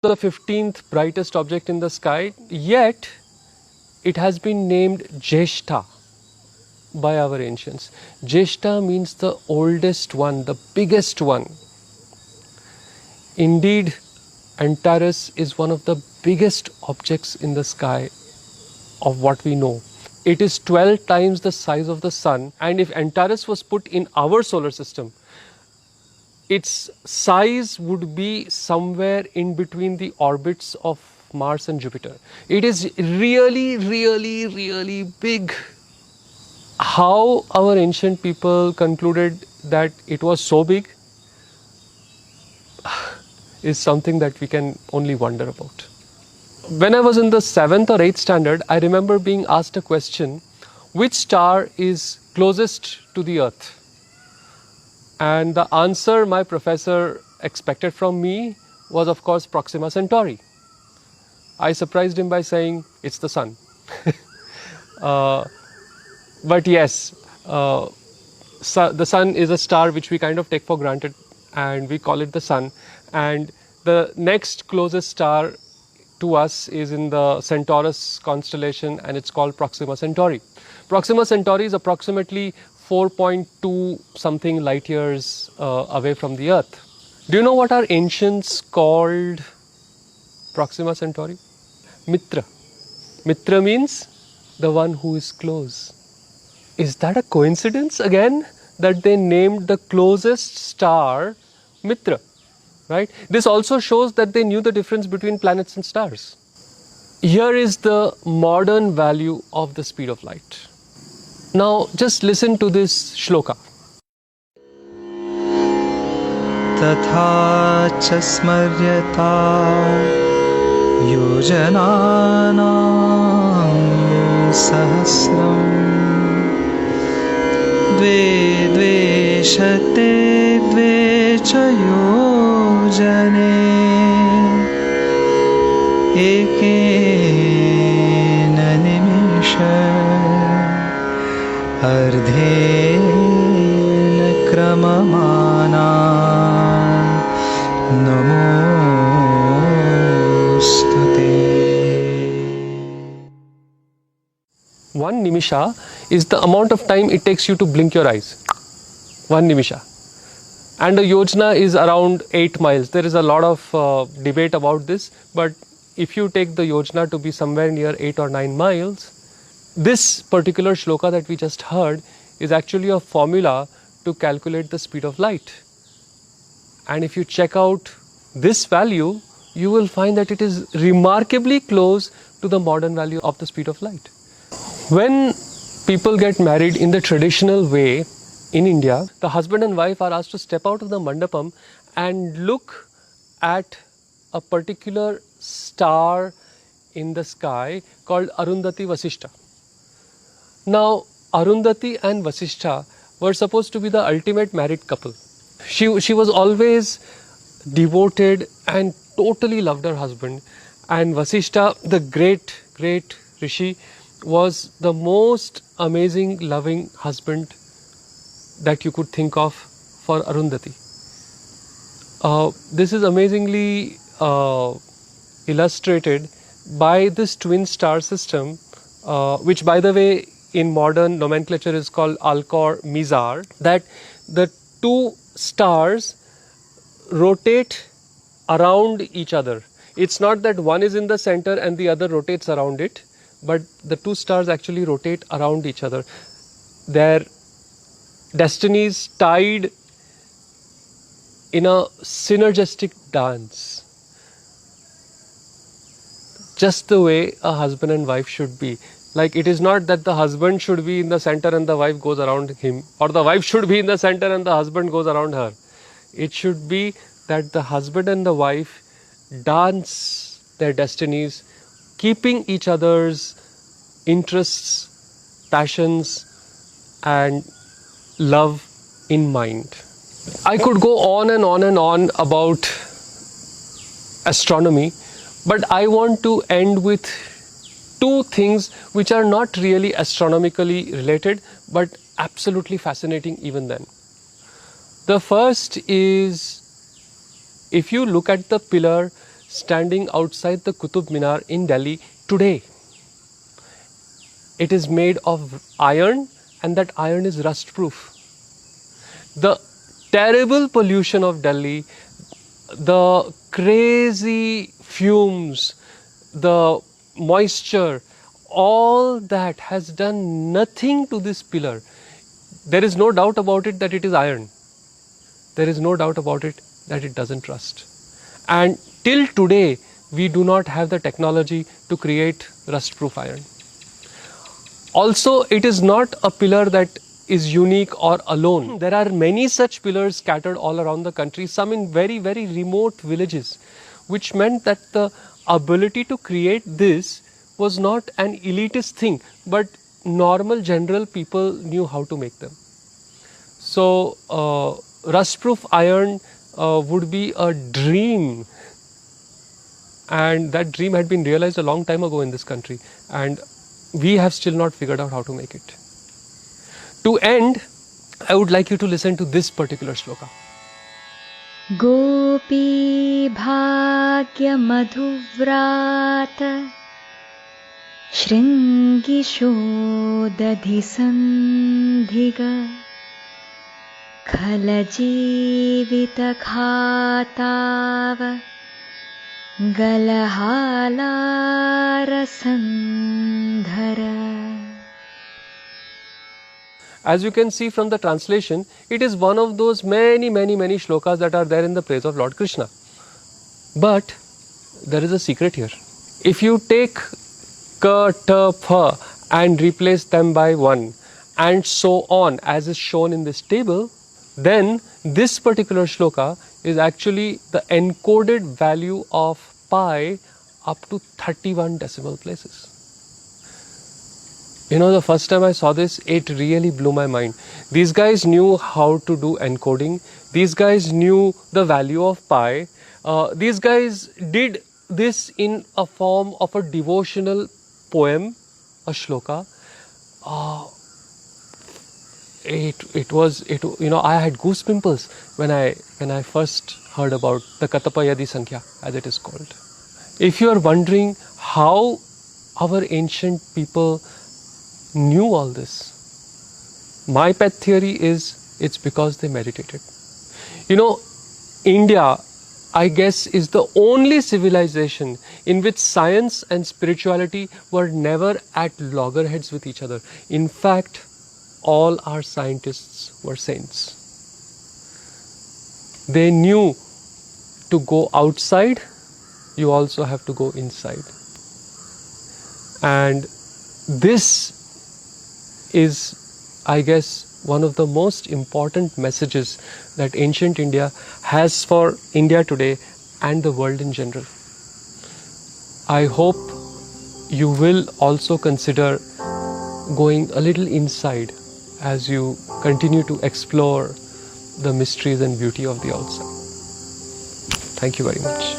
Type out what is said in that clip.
the 15th brightest object in the sky, yet it has been named Jeshta by our ancients. Jeshta means the oldest one, the biggest one. Indeed, Antares is one of the biggest objects in the sky of what we know. It is 12 times the size of the Sun, and if Antares was put in our solar system, its size would be somewhere in between the orbits of Mars and Jupiter. It is really, really, really big. How our ancient people concluded that it was so big is something that we can only wonder about. When I was in the 7th or 8th standard, I remember being asked a question, which star is closest to the Earth? And the answer my professor expected from me was, of course, Proxima Centauri. I surprised him by saying, it's the Sun. But yes, the Sun is a star which we kind of take for granted, and we call it the Sun. And the next closest star to us is in the Centaurus constellation, and it's called Proxima Centauri. Proxima Centauri is approximately 4.2 something light years away from the Earth. Do you know what our ancients called Proxima Centauri? Mitra. Mitra means the one who is close. Is that a coincidence again that they named the closest star Mitra? Right? This also shows that they knew the difference between planets and stars. Here is the modern value of the speed of light. Now just listen to this shloka. Tatha cha smaryata yojananam sahasram dve dveshate dve cha yojane ekena nimisha ardhen kramamana namostute. 1 nimisha is the amount of time it takes you to blink your eyes. 1 nimisha. And a yojana is around 8 miles. There is a lot of debate about this, but if you take the yojana to be somewhere near 8 or 9 miles, this particular shloka that we just heard is actually a formula to calculate the speed of light. And if you check out this value, you will find that it is remarkably close to the modern value of the speed of light. When people get married in the traditional way in India, the husband and wife are asked to step out of the mandapam and look at a particular star in the sky called Arundhati Vasishtha. Now, Arundhati and Vasishtha were supposed to be the ultimate married couple. She was always devoted and totally loved her husband. And Vasishtha, the great Rishi, was the most amazing, loving husband that you could think of for Arundhati. This is amazingly illustrated by this twin star system, which, by the way, in modern nomenclature is called Alcor-Mizar, that the two stars rotate around each other. It's not that one is in the center and the other rotates around it, but the two stars actually rotate around each other. Their destinies tied in a synergistic dance, just the way a husband and wife should be. Like, it is not that the husband should be in the center and the wife goes around him, or the wife should be in the center and the husband goes around her. It should be that the husband and the wife dance their destinies, keeping each other's interests, passions, and love in mind. I could go on and on and on about astronomy, but I want to end with two things which are not really astronomically related, but absolutely fascinating even then. The first is, if you look at the pillar standing outside the Qutub Minar in Delhi today. It is made of iron, and that iron is rust proof. The terrible pollution of Delhi, the crazy fumes, the moisture, all that has done nothing to this pillar. There is no doubt about it that it is iron. There is no doubt about it that it doesn't rust. And till today, we do not have the technology to create rust-proof iron. Also, it is not a pillar that is unique or alone. There are many such pillars scattered all around the country, some in very, very remote villages, which meant that the ability to create this was not an elitist thing, but normal general people knew how to make them. So, rust-proof iron would be a dream, and that dream had been realized a long time ago in this country, and we have still not figured out how to make it. To end, I would like you to listen to this particular shloka. Gopi Bhagya मधुव्रात शृङ्गिशोदधि सन्धिग खलजीवितखाताव गलहालारसन्धर. As you can see from the translation, it is one of those many shlokas that are there in the praise of Lord Krishna. But there is a secret here. If you take ka, ta, pha and replace them by 1 and so on as is shown in this table, then this particular shloka is actually the encoded value of pi up to 31 decimal places. You know, the first time I saw this, it really blew my mind. These guys knew how to do encoding. These guys knew the value of pi. These guys did this in a form of a devotional poem, a shloka. I had goose pimples when I first heard about the Katapayadi Sankhya, as it is called. If you are wondering how our ancient people knew all this, my pet theory is it's because they meditated. You know, India, I guess, is the only civilization in which science and spirituality were never at loggerheads with each other. In fact, all our scientists were saints. They knew to go outside, you also have to go inside. And this is, I guess, one of the most important messages that ancient India has for India today and the world in general. I hope you will also consider going a little inside as you continue to explore the mysteries and beauty of the outside. Thank you very much.